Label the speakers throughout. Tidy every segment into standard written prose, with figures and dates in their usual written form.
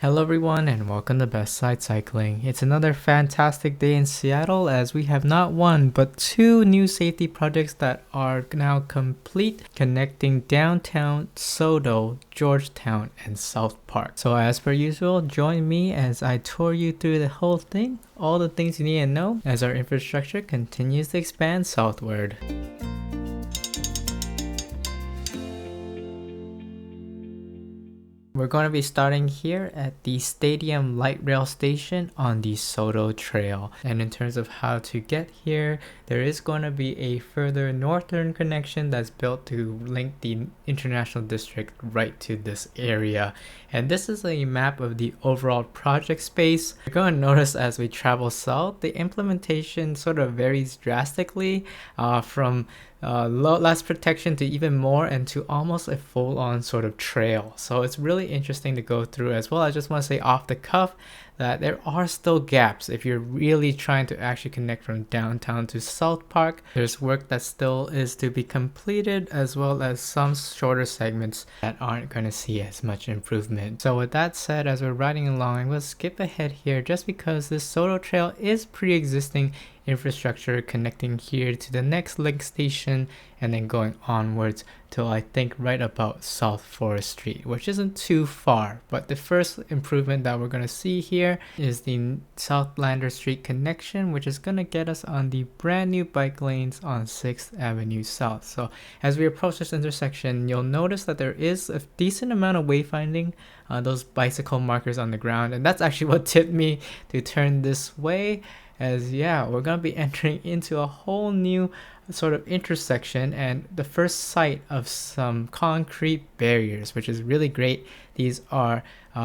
Speaker 1: Hello everyone and welcome to Best Side Cycling. It's another fantastic day in Seattle as we have not one but two new safety projects that are now complete, connecting downtown SODO, Georgetown, and South Park. So as per usual, join me as I tour you through the whole thing, all the things you need to know as our infrastructure continues to expand southward. We're going to be starting here at the Stadium Light Rail Station on the SODO Trail. And in terms of how to get here, there is going to be a further northern connection that's built to link the International District right to this area. And this is a map of the overall project space. You're going to notice as we travel south, the implementation sort of varies drastically from less protection to even more and to almost a full-on sort of trail. So it's really interesting to go through as well. I just want to say off the cuff that there are still gaps if you're really trying to actually connect from downtown to South Park. There's work that still is to be completed, as well as some shorter segments that aren't going to see as much improvement. So with that said, as we're riding along, I'm going to skip ahead here just because this SODO Trail is pre-existing infrastructure connecting here to the next link station and then going onwards till I think right about South Forest Street, which isn't too far. But the first improvement that we're going to see here is the Southlander Street connection, which is going to get us on the brand new bike lanes on 6th Avenue South. So as we approach this intersection, you'll notice that there is a decent amount of wayfinding, those bicycle markers on the ground, and that's actually what tipped me to turn this way. As we're going to be entering into a whole new sort of intersection and the first sight of some concrete barriers, which is really great. These are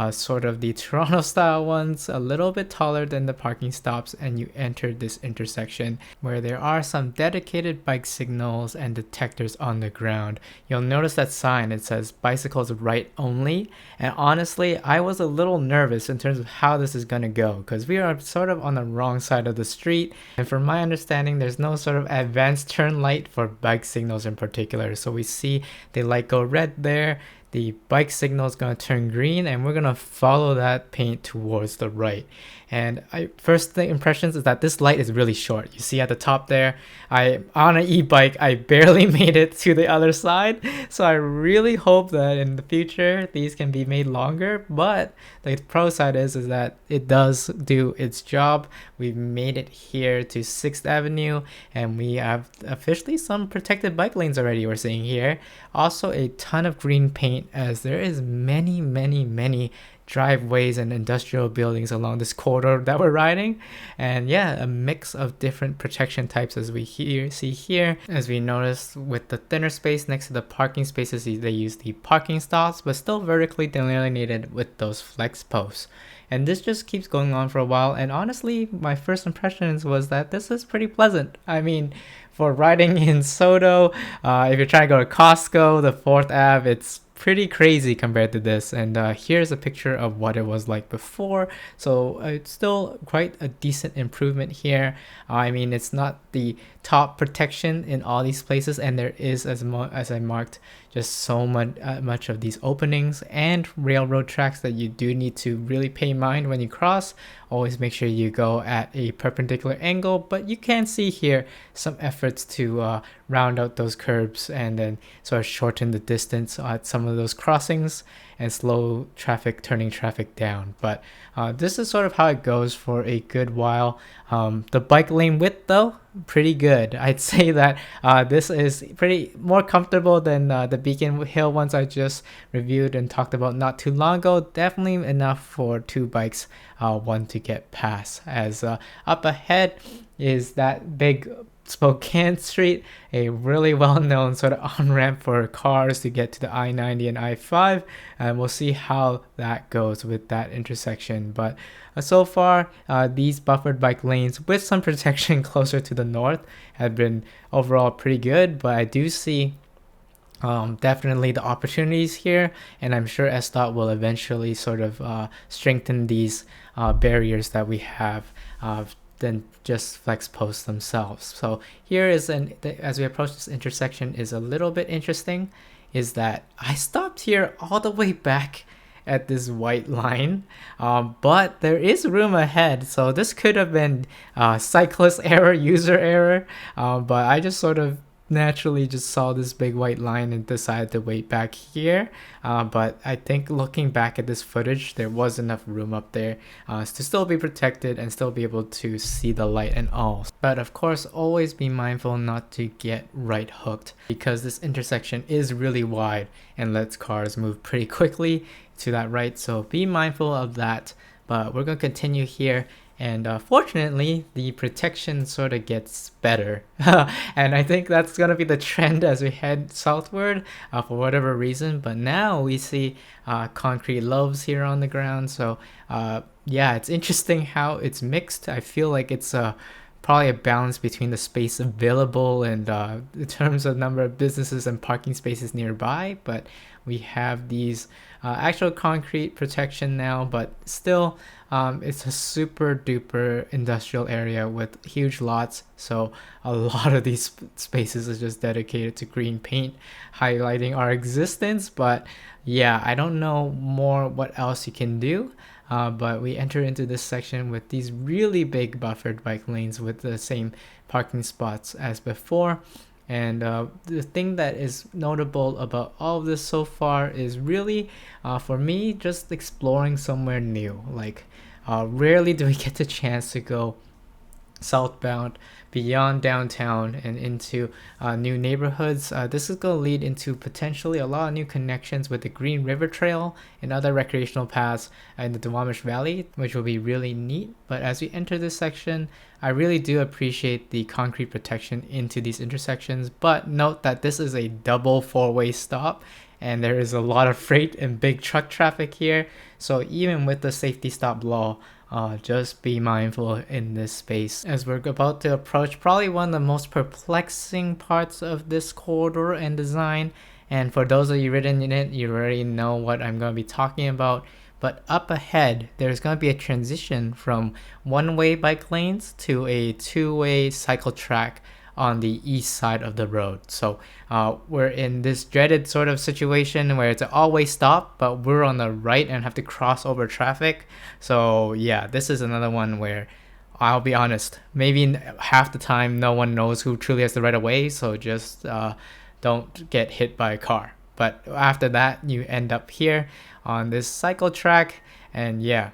Speaker 1: sort of the Toronto style ones, a little bit taller than the parking stops, and you enter this intersection where there are some dedicated bike signals and detectors on the ground. You'll notice that sign, it says bicycles right only, and honestly I was a little nervous in terms of how this is going to go because we are sort of on the wrong side of the street, and from my understanding there's no sort of advanced turn light for bike signals in particular. So we see the light go red there, the bike signal is going to turn green, and we're going to follow that paint towards the right. And first impressions is that this light is really short. You see at the top there, on an e-bike, I barely made it to the other side. So I really hope that in the future, these can be made longer. But the pro side is that it does do its job. We've made it here to 6th Avenue, and we have officially some protected bike lanes already we're seeing here. Also a ton of green paint, as there is many driveways and industrial buildings along this corridor that we're riding, and a mix of different protection types as we see here. As we notice with the thinner space next to the parking spaces, they use the parking stalls but still vertically delineated with those flex posts. And this just keeps going on for a while, and honestly my first impressions was that this is pretty pleasant. I mean, for riding in SODO, if you're trying to go to Costco, the 4th Ave, it's pretty crazy compared to this. And here's a picture of what it was like before. So it's still quite a decent improvement here. I mean, it's not the top protection in all these places, and there is, as I marked, just so much of these openings and railroad tracks that you do need to really pay mind when you cross. Always make sure you go at a perpendicular angle, but you can see here some efforts to round out those curbs and then sort of shorten the distance at some of those crossings and slow turning traffic down. But this is sort of how it goes for a good while. The bike lane width though, pretty good. I'd say that this is pretty more comfortable than the Beacon Hill ones I just reviewed and talked about not too long ago. Definitely enough for two bikes, one to get past. As up ahead is that big Spokane Street, a really well-known sort of on-ramp for cars to get to the I-90 and I-5, and we'll see how that goes with that intersection. But so far, these buffered bike lanes with some protection closer to the north have been overall pretty good, but I do see definitely the opportunities here, and I'm sure SDOT will eventually sort of strengthen these barriers that we have than just flex posts themselves. So here is as we approach this intersection is a little bit interesting, is that I stopped here all the way back at this white line, but there is room ahead, so this could have been cyclist error, user error, but I just sort of naturally just saw this big white line and decided to wait back here. But I think looking back at this footage, there was enough room up there to still be protected and still be able to see the light and all. But of course, always be mindful not to get right hooked, because this intersection is really wide and lets cars move pretty quickly to that right, so be mindful of that. But we're going to continue here. And fortunately, the protection sort of gets better. And I think that's going to be the trend as we head southward for whatever reason. But now we see concrete lobes here on the ground. So yeah, it's interesting how it's mixed. I feel like it's probably a balance between the space available and in terms of number of businesses and parking spaces nearby. But we have these actual concrete protection now, but still it's a super duper industrial area with huge lots, so a lot of these spaces are just dedicated to green paint, highlighting our existence. But yeah, I don't know more what else you can do. But we enter into this section with these really big buffered bike lanes with the same parking spots as before. And the thing that is notable about all of this so far is really, for me, just exploring somewhere new. Like, rarely do we get the chance to go southbound beyond downtown and into new neighborhoods. This is going to lead into potentially a lot of new connections with the Green River Trail and other recreational paths in the Duwamish Valley, which will be really neat. But as we enter this section, I really do appreciate the concrete protection into these intersections, but note that this is a double four-way stop and there is a lot of freight and big truck traffic here. So even with the safety stop law, just be mindful in this space as we're about to approach probably one of the most perplexing parts of this corridor and design. And for those of you ridden in it, you already know what I'm going to be talking about. But up ahead, there's going to be a transition from one-way bike lanes to a two-way cycle track on the east side of the road. So we're in this dreaded sort of situation where it's an all-way stop, but we're on the right and have to cross over traffic. So yeah, this is another one where I'll be honest, maybe half the time no one knows who truly has the right of way, so just don't get hit by a car. But after that, you end up here on this cycle track, and yeah,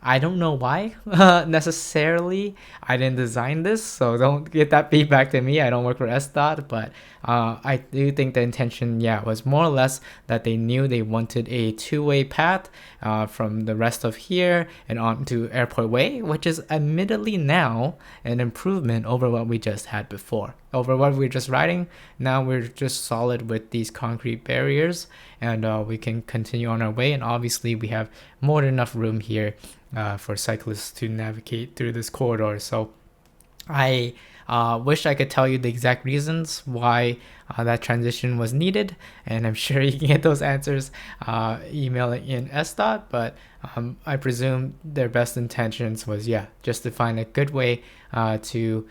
Speaker 1: I don't know why necessarily. I didn't design this, so don't get that feedback to me. I don't work for SDOT, but I do think the intention, yeah, was more or less that they knew they wanted a two-way path from the rest of here and on to Airport Way, which is admittedly now an improvement over what we just had before. Over what we were just riding, now we're just solid with these concrete barriers, and we can continue on our way. And obviously we have more than enough room here for cyclists to navigate through this corridor. So I wish I could tell you the exact reasons why that transition was needed, and I'm sure you can get those answers emailing in SDOT, but I presume their best intentions was, yeah, just to find a good way to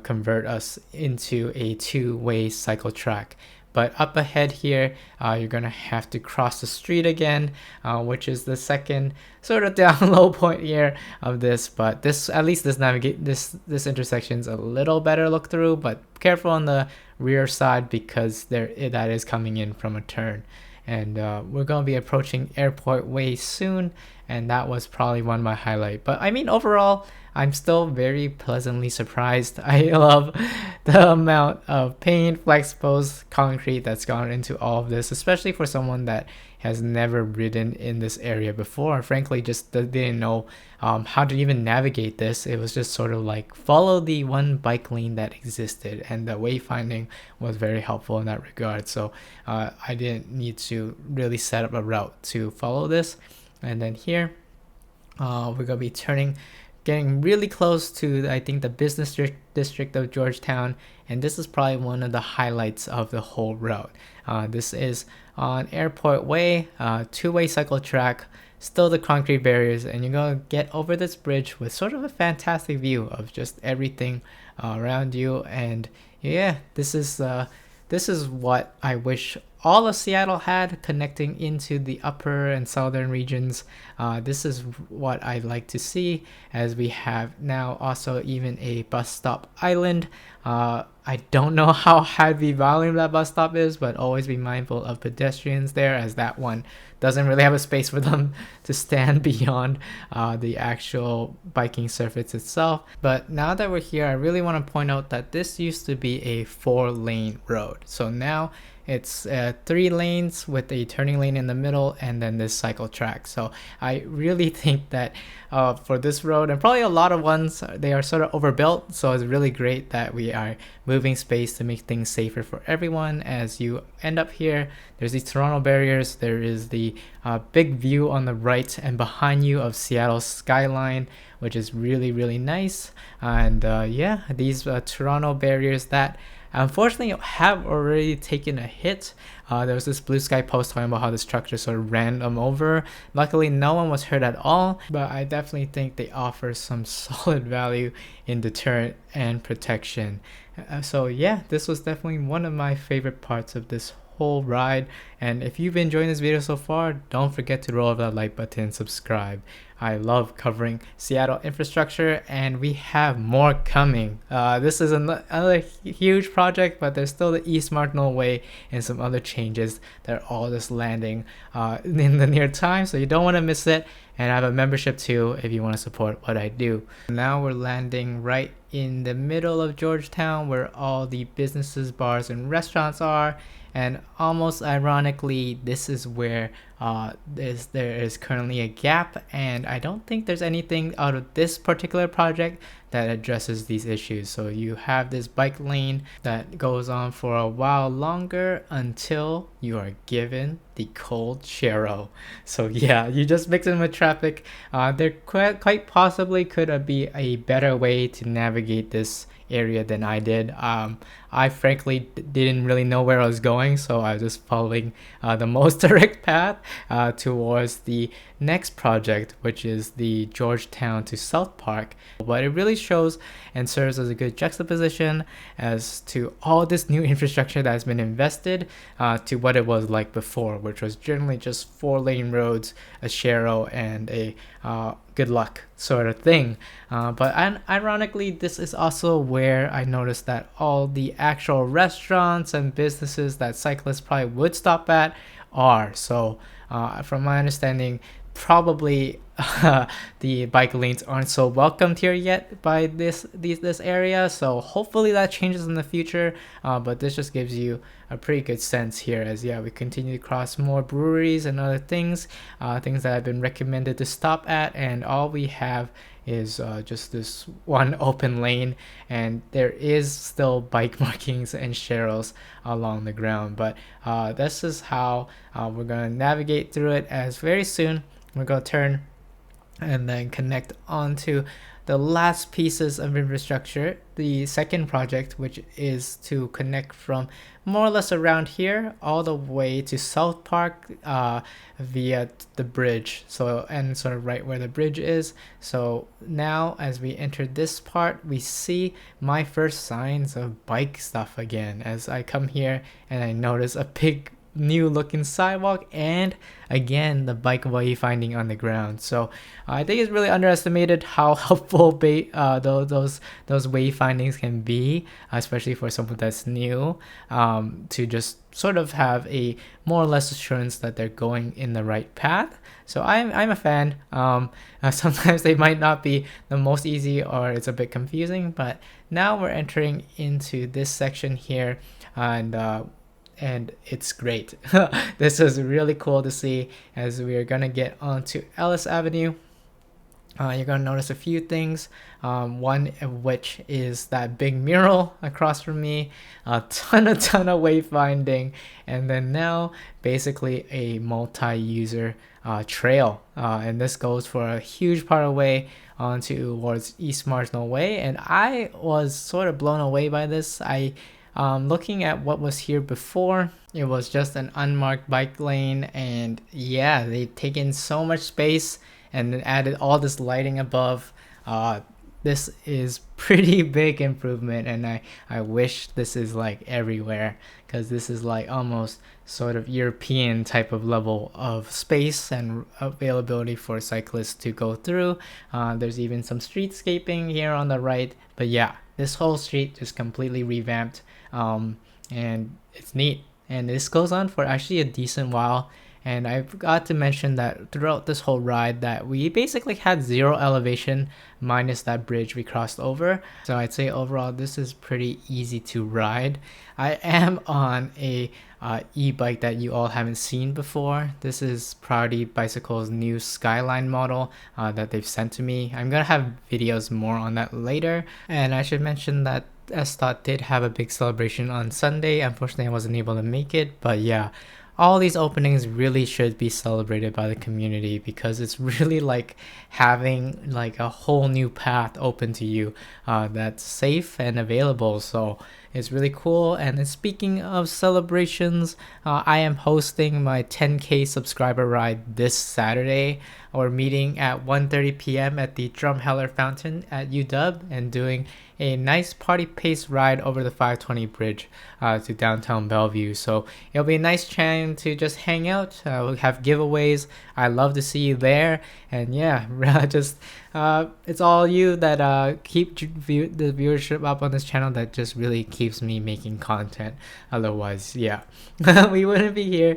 Speaker 1: convert us into a two-way cycle track. But up ahead here, you're going to have to cross the street again, which is the second sort of down low point here of this. But this, at least this intersection's a little better look through, but careful on the rear side because that is coming in from a turn. And we're going to be approaching Airport Way soon, and that was probably one of my highlights. But I mean, overall, I'm still very pleasantly surprised. I love the amount of paint, flex-posed concrete that's gone into all of this, especially for someone that has never ridden in this area before. Frankly, just didn't know how to even navigate this. It was just sort of like follow the one bike lane that existed, and the wayfinding was very helpful in that regard. So I didn't need to really set up a route to follow this. And then here, we're going to be getting really close to, I think, the business district of Georgetown, and this is probably one of the highlights of the whole route. This is on Airport Way, two-way cycle track, still the concrete barriers, and you're going to get over this bridge with sort of a fantastic view of just everything around you. And yeah, this is what I wish all of Seattle had, connecting into the upper and southern regions. This is what I like to see, as we have now also even a bus stop island. I don't know how heavy volume that bus stop is, but always be mindful of pedestrians there, as that one doesn't really have a space for them to stand beyond the actual biking surface itself. But now that we're here, I really want to point out that this used to be a 4-lane road. So now it's 3 lanes with a turning lane in the middle, and then this cycle track. So I really think that for this road, and probably a lot of ones, they are sort of overbuilt. So it's really great that we are moving space to make things safer for everyone. As you end up here, there's these Toronto barriers. There is the big view on the right and behind you of Seattle's skyline, which is really, really nice. And yeah, these Toronto barriers that unfortunately have already taken a hit. There was this Blue Sky post talking about how this truck just sort of ran them over. Luckily, no one was hurt at all, but I definitely think they offer some solid value in deterrent and protection. So yeah, this was definitely one of my favorite parts of this whole ride. And if you've been enjoying this video so far, don't forget to roll that like button and subscribe. I love covering Seattle infrastructure, and we have more coming. This is another huge project, but there's still the East Marginal Way and some other changes that are all just landing in the near time, so you don't want to miss it. And I have a membership too if you want to support what I do. Now we're landing right in the middle of Georgetown, where all the businesses, bars, and restaurants are. And almost ironically, this is where there is currently a gap, and I don't think there's anything out of this particular project that addresses these issues. So you have this bike lane that goes on for a while longer until you are given the cold Shero. So yeah, you just mix in with traffic. There quite possibly could be a better way to navigate this area than I did. I frankly didn't really know where I was going, so I was just following the most direct path towards the next project, which is the Georgetown to South Park. But it really shows and serves as a good juxtaposition as to all this new infrastructure that has been invested to what it was like before, which was generally just 4-lane roads, a Shero, and a good luck sort of thing. But ironically, this is also where I noticed that all the actual restaurants and businesses that cyclists probably would stop at are. So from my understanding, probably the bike lanes aren't so welcomed here yet by this area, so hopefully that changes in the future. But this just gives you a pretty good sense here, as yeah, we continue to cross more breweries and other things that have been recommended to stop at, and all we have is just this one open lane, and there is still bike markings and Sheros along the ground. But this is how we're going to navigate through it, as very soon we're going to turn and then connect onto the last pieces of infrastructure, the second project, which is to connect from more or less around here all the way to South Park via the bridge, so and sort of right where the bridge is. So now as we enter this part, we see my first signs of bike stuff again, as I come here and I notice a big new looking sidewalk, and again the bike wayfinding on the ground. So I think it's really underestimated how helpful those wayfindings can be, especially for someone that's new, to just sort of have a more or less assurance that they're going in the right path. So I'm a fan. Sometimes they might not be the most easy, or it's a bit confusing, but now we're entering into this section here, and it's great. This is really cool to see, as we are gonna get onto Ellis Avenue. You're gonna notice a few things, one of which is that big mural across from me, a ton of wayfinding, and then now basically a multi-user trail, and this goes for a huge part of the way onto towards East Marginal Way. And I was sort of blown away by this. Looking at what was here before, it was just an unmarked bike lane, and yeah, they've taken so much space and then added all this lighting above. this is pretty big improvement, and I wish this is like everywhere, because this is like almost sort of European type of level of space and availability for cyclists to go through. There's even some streetscaping here on the right, but yeah, this whole street just completely revamped, and it's neat. And this goes on for actually a decent while. And I forgot to mention that throughout this whole ride that we basically had zero elevation minus that bridge we crossed over. So I'd say overall this is pretty easy to ride. I am on a e-bike that you all haven't seen before. This is Priority Bicycle's new Skyline model that they've sent to me. I'm gonna have videos more on that later. And I should mention that SODO did have a big celebration on Sunday. Unfortunately, I wasn't able to make it, but yeah, all these openings really should be celebrated by the community, because it's really like having like a whole new path open to you that's safe and available. So it's really cool. And then speaking of celebrations, I am hosting my 10K subscriber ride this Saturday. We're meeting at 1:30 p.m. at the Drumheller Fountain at UW and doing a nice party pace ride over the 520 bridge to downtown Bellevue. So it'll be a nice chance to just hang out. We'll have giveaways. I love to see you there. And yeah, just it's all you that keep the viewership up on this channel, that just really keeps me making content. Otherwise, yeah, we wouldn't be here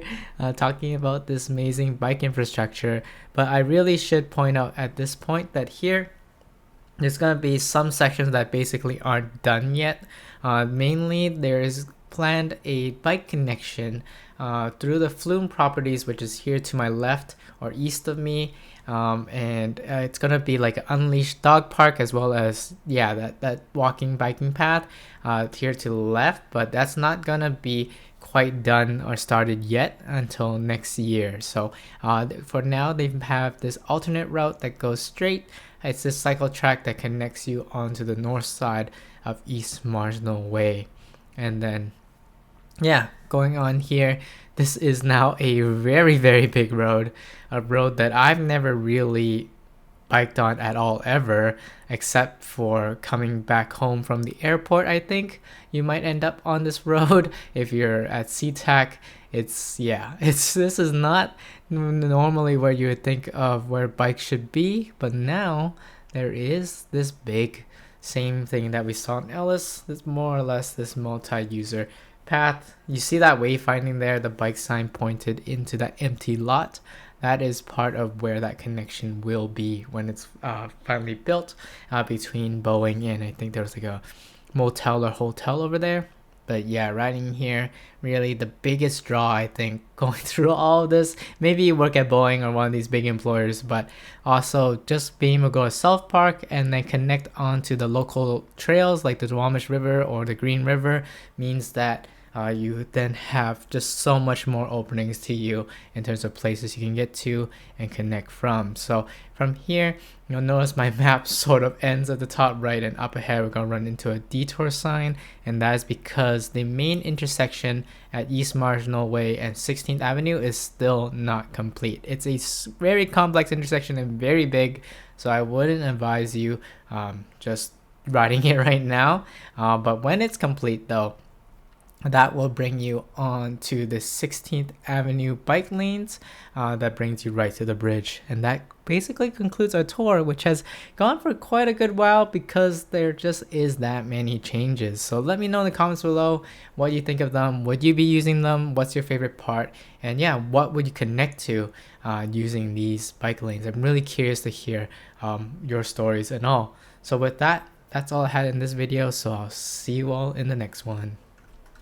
Speaker 1: talking about this amazing bike infrastructure. But I really should point out at this point that here there's gonna be some sections that basically aren't done yet. Mainly there is planned a bike connection through the Flume properties, which is here to my left or east of me, and it's gonna be like an unleashed dog park, as well as that walking biking path here to the left. But that's not gonna be quite done or started yet until next year. So for now, they have this alternate route that goes straight. It's this Cycletrack that connects you onto the north side of East Marginal Way. And then yeah, going on here, this is now a very, very big road, a road that I've never really biked on at all ever, except for coming back home from the airport. I think you might end up on this road if you're at SeaTac. This is not normally where you would think of where bikes should be, but now there is this big same thing that we saw in Ellis. This more or less this multi-user path. You see that wayfinding there, the bike sign pointed into that empty lot. That is part of where that connection will be when it's finally built between Boeing and I think there's like a motel or hotel over there. But yeah, riding here, really the biggest draw, I think, going through all of this. Maybe you work at Boeing or one of these big employers, but also just being able to go to South Park and then connect onto the local trails like the Duwamish River or the Green River means that you then have just so much more openings to you in terms of places you can get to and connect from. So from here, you'll notice my map sort of ends at the top right, and up ahead we're going to run into a detour sign, and that is because the main intersection at East Marginal Way and 16th Avenue is still not complete. It's a very complex intersection and very big, so I wouldn't advise you just riding it right now. But when it's complete though, that will bring you on to the 16th Avenue bike lanes that brings you right to the bridge. And that basically concludes our tour, which has gone for quite a good while because there just is that many changes. So let me know in the comments below what you think of them. Would you be using them? What's your favorite part? And yeah, what would you connect to using these bike lanes? I'm really curious to hear your stories and all. So with that, that's all I had in this video. So I'll see you all in the next one.